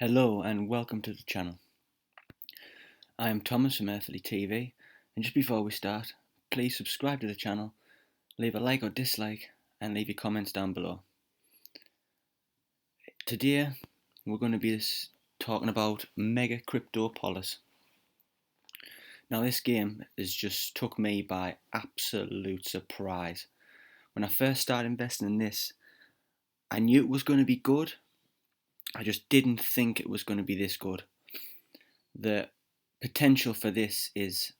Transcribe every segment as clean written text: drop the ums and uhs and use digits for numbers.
Hello and welcome to the channel. I am Thomas from Earthly TV, and just before we start, please subscribe to the channel, leave a like or dislike, and leave your comments down below. Today we're going to be talking about Megacryptopolis. Now this game has just took me by absolute surprise. When I first started investing in this, I knew it was going to be good. I just didn't think it was going to be this good. The potential for this is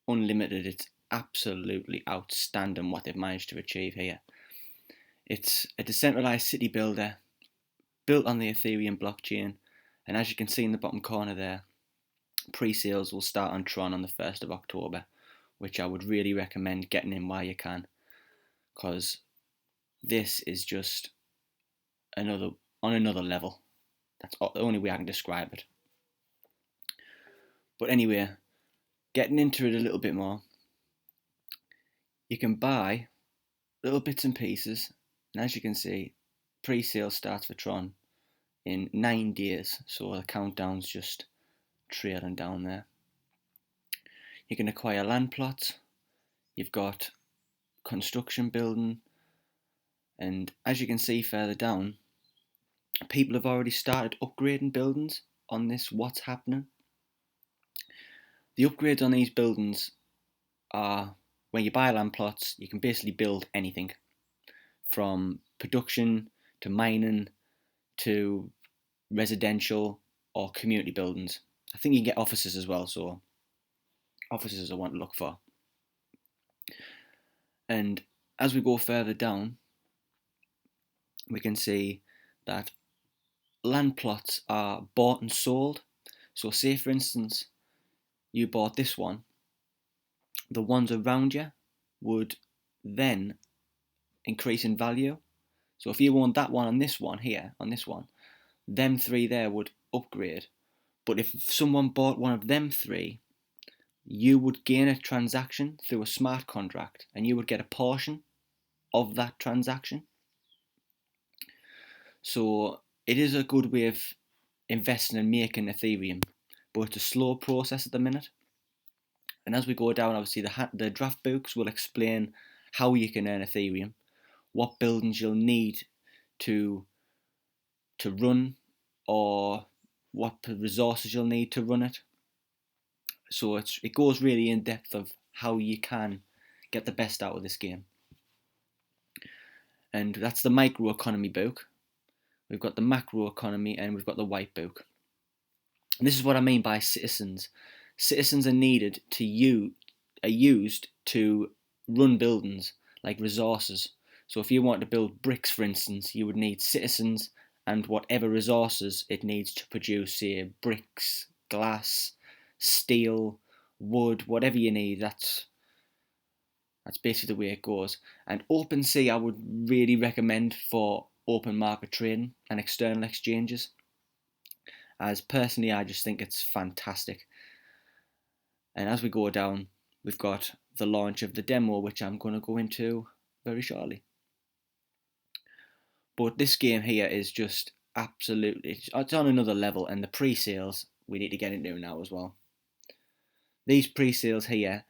unlimited. It's absolutely outstanding what they've managed to achieve here. It's a decentralized city builder built on the Ethereum blockchain, and as you can see in the bottom corner there, pre-sales will start on Tron on the 1st of October, which I would really recommend getting in while you can, because this is just on another level. That's the only way I can describe it. But anyway, getting into it a little bit more, you can buy little bits and pieces, and as you can see, pre-sale starts for Tron in 9 days, so the countdown's just trailing down there. You can acquire land plots, you've got construction building, and as you can see further down, people have already started upgrading buildings on this What's Happening. The upgrades on these buildings are, when you buy land plots, you can basically build anything, from production to mining to residential or community buildings. I think you can get offices as well, so offices I want to look for. And as we go further down, we can see that land plots are bought and sold. So say for instance, you bought this one, the ones around you would then increase in value. So if you want that one on this one here, on this one, them three there would upgrade. But if someone bought one of them three, you would gain a transaction through a smart contract, and you would get a portion of that transaction. So it is a good way of investing and making Ethereum, but it's a slow process at the minute. And as we go down, obviously the draft books will explain how you can earn Ethereum, what buildings you'll need to run, or what resources you'll need to run it. So it goes really in depth of how you can get the best out of this game. And that's the microeconomy book. We've got the macro economy, and we've got the white book. And this is what I mean by citizens. Citizens are needed are used to run buildings, like resources. So if you want to build bricks, for instance, you would need citizens and whatever resources it needs to produce, say bricks, glass, steel, wood, whatever you need. That's basically the way it goes. And OpenSea I would really recommend for open market trading and external exchanges, as personally I just think it's fantastic. And as we go down, we've got the launch of the demo, which I'm going to go into very shortly. But this game here is just absolutely, it's on another level, and the pre-sales we need to get into now as well. These pre-sales here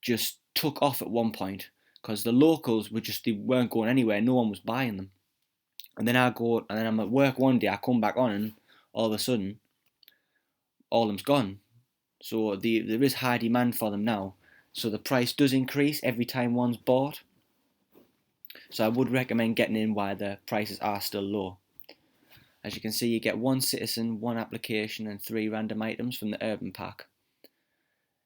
just took off at one point because the locals they weren't going anywhere, no one was buying them. And then I'm at work one day, I come back on, and all of a sudden all of them's gone. So there is high demand for them now, so the price does increase every time one's bought. So I would recommend getting in while the prices are still low. As you can see, you get one citizen, one application, and 3 random items from the urban pack.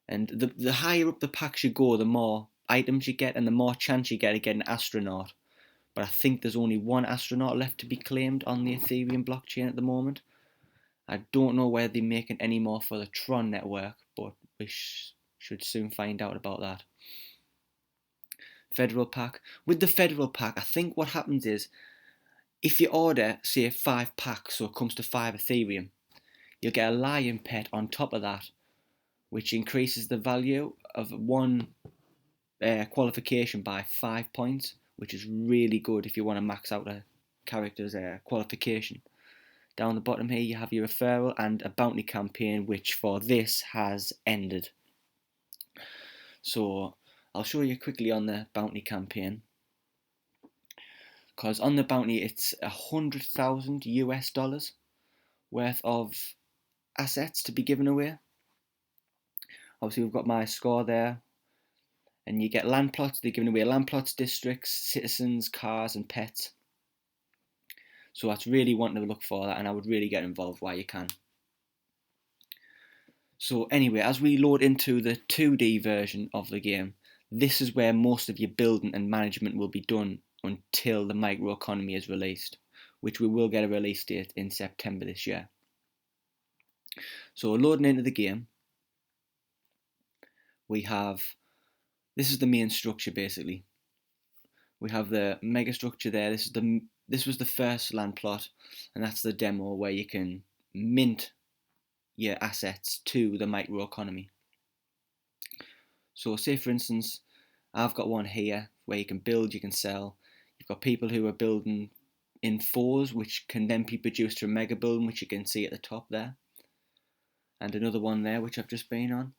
And the higher up the packs you go, the more items you get and the more chance you get of getting an astronaut. But I think there's only one astronaut left to be claimed on the Ethereum blockchain at the moment. I don't know whether they're making any more for the Tron network, but we should soon find out about that. Federal pack. With the federal pack, I think what happens is, if you order, say, 5 packs, so it comes to 5 Ethereum, you'll get a lion pet on top of that, which increases the value of one qualification by 5 points, which is really good if you want to max out a character's qualification. Down the bottom here you have your referral and a bounty campaign, which for this has ended. So I'll show you quickly on the bounty campaign, because on the bounty it's 100,000 US dollars worth of assets to be given away. Obviously we've got my score there, and you get land plots. They're giving away land plots, districts, citizens, cars and pets. So that's really wanting to look for that, and I would really get involved while you can. So anyway, as we load into the 2D version of the game, this is where most of your building and management will be done until the microeconomy is released, which we will get a release date in September this year. So loading into the game, we have, this is the main structure basically. We have the mega structure there. This was the first land plot, and that's the demo where you can mint your assets to the microeconomy. So say for instance, I've got one here where you can build, you can sell. You've got people who are building in 4s, which can then be produced to a mega building, which you can see at the top there. And another one there, which I've just been on.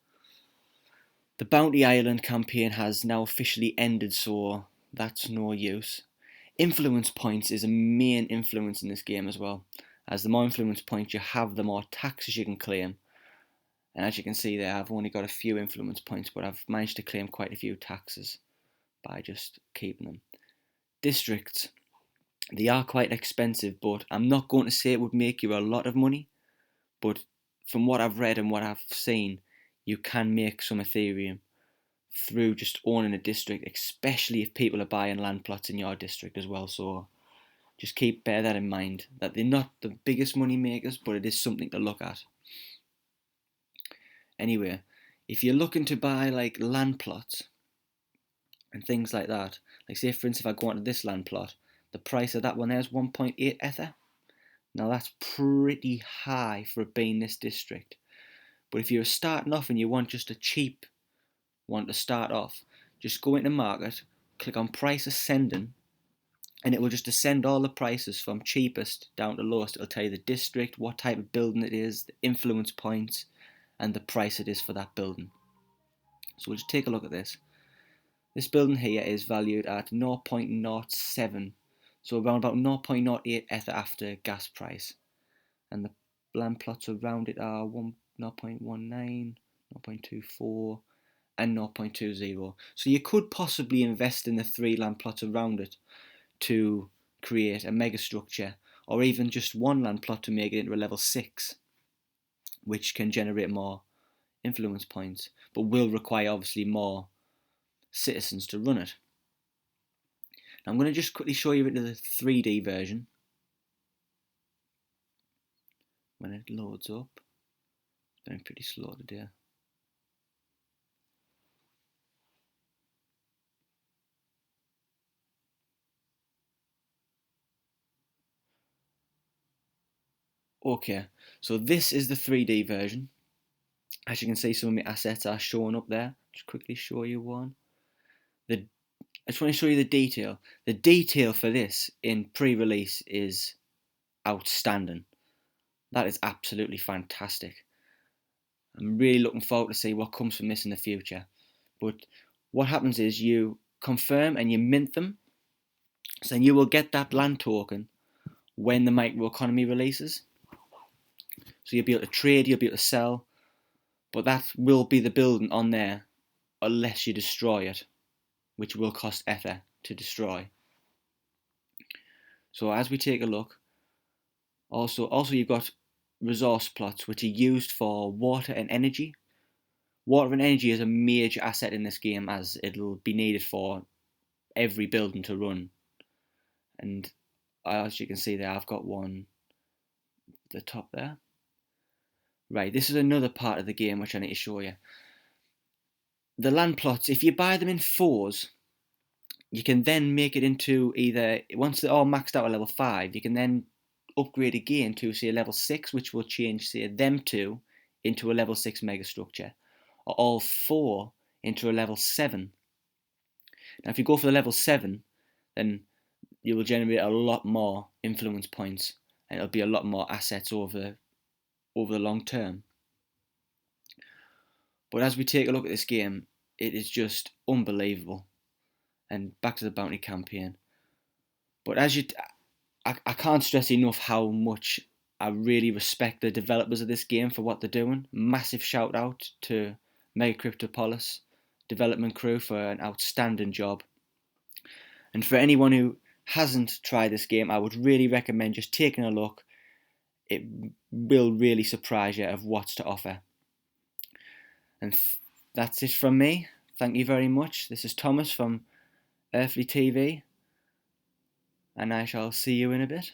The Bounty Island campaign has now officially ended, so that's no use. Influence points is a main influence in this game as well, as the more influence points you have, the more taxes you can claim. And as you can see there, I've only got a few influence points, but I've managed to claim quite a few taxes by just keeping them. Districts, they are quite expensive, but I'm not going to say it would make you a lot of money, but from what I've read and what I've seen, you can make some Ethereum through just owning a district, especially if people are buying land plots in your district as well. So just bear that in mind, that they're not the biggest money makers, but it is something to look at. Anyway, if you're looking to buy like land plots and things like that, like say for instance if I go onto this land plot, the price of that one there is 1.8 Ether. Now that's pretty high for it being this district. But if you're starting off and you want just a cheap one to start off, just go into market, click on price ascending, and it will just ascend all the prices from cheapest down to lowest. It'll tell you the district, what type of building it is, the influence points, and the price it is for that building. So we'll just take a look at this. This building here is valued at 0.07, so around about 0.08 Ether after gas price. And the land plots around it are 0.19, 0.24, and 0.20. So you could possibly invest in the 3 land plots around it to create a mega structure, or even just one land plot to make it into a level 6, which can generate more influence points, but will require obviously more citizens to run it. Now I'm going to just quickly show you into the 3D version when it loads up. It's been pretty slow today. Okay, so this is the 3D version. As you can see, some of my assets are showing up there. Just quickly show you one. I just want to show you the detail. The detail for this in pre-release is outstanding. That is absolutely fantastic. I'm really looking forward to see what comes from this in the future. But what happens is you confirm and you mint them, so then you will get that land token when the microeconomy releases. So you'll be able to trade, you'll be able to sell, but that will be the building on there unless you destroy it, which will cost Ether to destroy. So as we take a look, also you've got resource plots which are used for water and energy. Water and energy is a major asset in this game, as it'll be needed for every building to run. And as you can see there, I've got one at the top there. Right, this is another part of the game which I need to show you. The land plots, if you buy them in 4s, you can then make it into either, once they're all maxed out at level 5, you can then upgrade again to say a level 6, which will change say them 2 into a level 6 megastructure, or all 4 into a level 7. Now if you go for the level 7, then you will generate a lot more influence points, and it'll be a lot more assets over the long term. But as we take a look at this game, it is just unbelievable. And back to the bounty campaign. But I can't stress enough how much I really respect the developers of this game for what they're doing. Massive shout out to Megacryptopolis development crew for an outstanding job. And for anyone who hasn't tried this game, I would really recommend just taking a look. It will really surprise you of what's to offer. And that's it from me. Thank you very much. This is Thomas from Earthly TV, and I shall see you in a bit.